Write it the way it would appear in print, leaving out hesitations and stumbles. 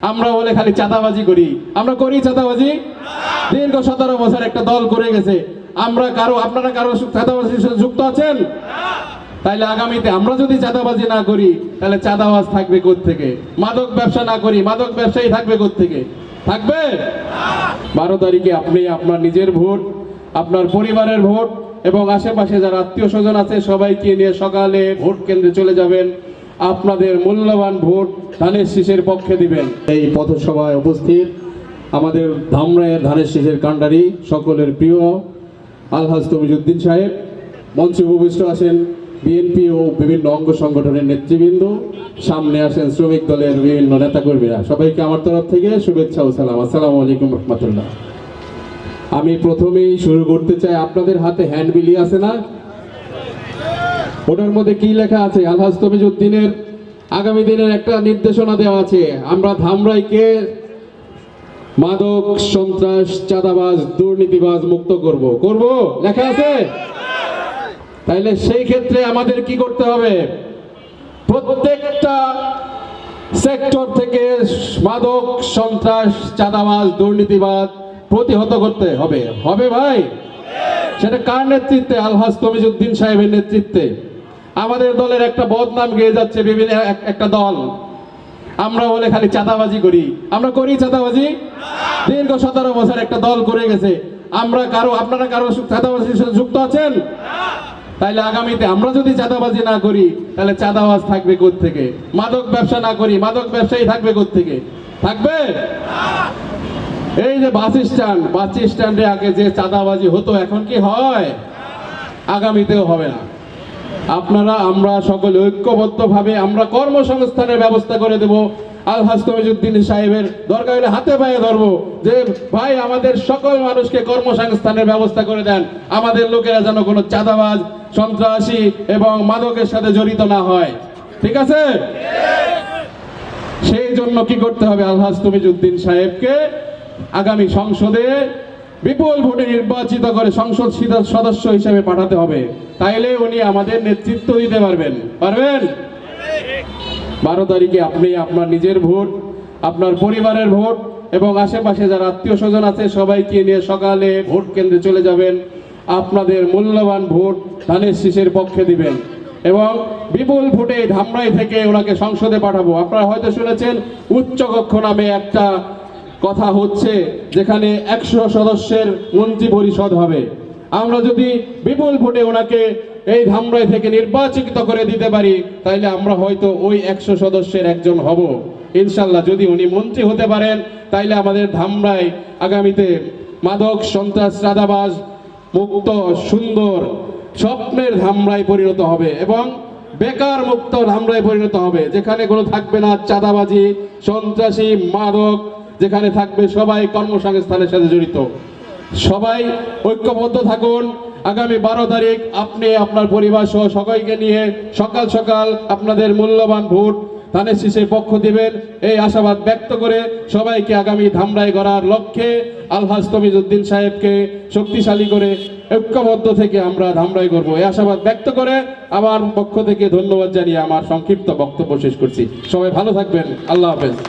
আমরা বলে খালি চাঁদাবাজি করি। আমরা করি চাঁদাবাজি? দীর্ঘ 17 বছর একটা দল করে গেছে। আপনারা কারো চাঁদাবাজির সাথে যুক্ত আছেন? তাইলে আগামীতে আমরা যদি চাঁদাবাজি না করি তাহলে চাঁদাবাজ থাকবে কোত্থেকে? মাদক ব্যবসা না করি মাদক ব্যবসায়ী থাকবে কোত্থেকে? থাকবে? 12 তারিখে আপনি আপনার নিজের ভোট, আপনার পরিবারের ভোট এবং আশেপাশে যারা আত্মীয় স্বজন আছে সবাইকে নিয়ে সকালে ভোট কেন্দ্রে চলে যাবেন। আপনাদের মূল্যবান ভোট ধানের শীষের পক্ষে দিবেন। এই পথসভায় উপস্থিত আমাদের ধামরাইয়ের ধানের শীষের কাণ্ডারি, সকলের প্রিয় আলহাজ তমিজউদ্দিন সাহেব, মঞ্চে উপবিষ্ট আছেন বিএনপি ও বিভিন্ন অঙ্গ সংগঠনের নেতৃবৃন্দ, সামনে আসেন শ্রমিক দলের বিভিন্ন নেতাকর্মীরা। সবাইকে আমার তরফ থেকে শুভেচ্ছা ও সালাম। আসসালামু আলাইকুম রহমতুল্লাহ। আমি প্রথমেই শুরু করতে চাই, আপনাদের হাতে হ্যান্ডবিলি আছে না? ওটার মধ্যে কি লেখা আছে? আলহাজ তমিজউদ্দিনের আগামী দিনের একটা নির্দেশনা দেওয়া আছে। আমরা ধামরাইকে মাদক, সন্ত্রাস, চাঁদাবাজ, দুর্নীতিবাজ মুক্ত করব লেখা আছে। তাইলে সেই ক্ষেত্রে আমাদের কি করতে হবে? প্রত্যেকটা সেক্টর থেকে মাদক, সন্ত্রাস, চাঁদাবাজ, দুর্নীতিবাজ প্রতিহত করতে হবে। হবে ভাই? সেটা কার নেতৃত্বে? আলহাজ তমিজউদ্দিন সাহেবের নেতৃত্বে। আমাদের দলের একটা বদনাম গেয়ে যাচ্ছে বিভিন্ন একটা দল, আমরা বলে খালি চাঁদাবাজি করি। আমরা করি চাঁদাবাজি? দীর্ঘ 17 বছর একটা দল করে গেছে। আপনারা কারো চাঁদাবাজির সাথে যুক্ত আছেন? তাইলে আগামীতে আমরা যদি চাঁদাবাজি না করি তাহলে চাঁদাবাজ থাকবে কোত্থেকে? মাদক ব্যবসা না করি মাদক ব্যবসায়ী থাকবে কোত্থেকে? থাকবে? এই যে বাস স্ট্যান্ডে আগে যে চাঁদাবাজি হতো এখন কি হয়? আগামীতেও হবে না। আমরা সকলে ঐক্যবদ্ধভাবে আমরা কর্মসংস্থানের ব্যবস্থা করে দেব। আলহাজ তমিজউদ্দিন সাহেবের দরকার হলে হাতে পায়ে ধরবো যে ভাই আমাদের সকল মানুষকে কর্মসংস্থানের ব্যবস্থা করে দেন, আমাদের লোকেরা যেন কোনো চাঁদাবাজ, সন্ত্রাসী এবং মাদকের সাথে জড়িত না হয়। ঠিক আছে? সেই জন্য কি করতে হবে? আলহাজ তমিজউদ্দিন সাহেবকে আগামী সংসদে বিপুল ভোটে নির্বাচিত করে সংসদ সদস্য হিসেবে পাঠাতে হবে। তাইলে উনি আমাদের নেতৃত্ব দিতে পারবেন। 12 তারিখে আপনি আপনার নিজের ভোট, আপনার পরিবারের ভোট এবং আশেপাশে যারা আত্মীয় স্বজন আছে সবাইকে নিয়ে সকালে ভোট কেন্দ্রে চলে যাবেন। আপনাদের মূল্যবান ভোট ধানের শীষের পক্ষে দিবেন এবং বিপুল ভোটে ধামরাই থেকে ওনাকে সংসদে পাঠাবো। আপনারা হয়তো শুনেছেন উচ্চকক্ষ নামে একটা কথা হচ্ছে, যেখানে 100 সদস্যের মন্ত্রী পরিষদ হবে। আমরা যদি বিপুল ভোটে ওনাকে এই ধামরাই থেকে নির্বাচিত করে দিতে পারি তাইলে আমরা হয়তো ওই 100 সদস্যের একজন হব ইনশাল্লাহ। যদি উনি মন্ত্রী হতে পারেন তাইলে আমাদের ধামরাই আগামীতে মাদক, সন্ত্রাস, চাঁদাবাজ মুক্ত সুন্দর স্বপ্নের ধামরাই পরিণত হবে এবং বেকার মুক্ত ধামরাই পরিণত হবে, যেখানে কোনো থাকবে না চাঁদাবাজি, সন্ত্রাসী, মাদক, যেখানে থাকবে সবাই কর্মসংস্থানের সাথে জড়িত। সবাই ঐক্যবদ্ধ থাকুন। আগামী 12 তারিখ আপনি আপনার পরিবার সহ সবাইকে নিয়ে সকাল সকাল আপনাদের মূল্যবান ভোট ধানের শীষের পক্ষ দিবেন। এই আশাবাদ ব্যক্ত করে সবাইকে আগামী ধামরাই গড়ার লক্ষ্যে আলহাজ তমিজউদ্দিন সাহেবকে শক্তিশালী করে ঐক্যবদ্ধ থেকে আমরা ধামরাই করব, এই আশাবাদ ব্যক্ত করে আমার পক্ষ থেকে ধন্যবাদ জানিয়ে আমার সংক্ষিপ্ত বক্তব্য শেষ করছি। সবাই ভালো থাকবেন। আল্লাহ হাফেজ।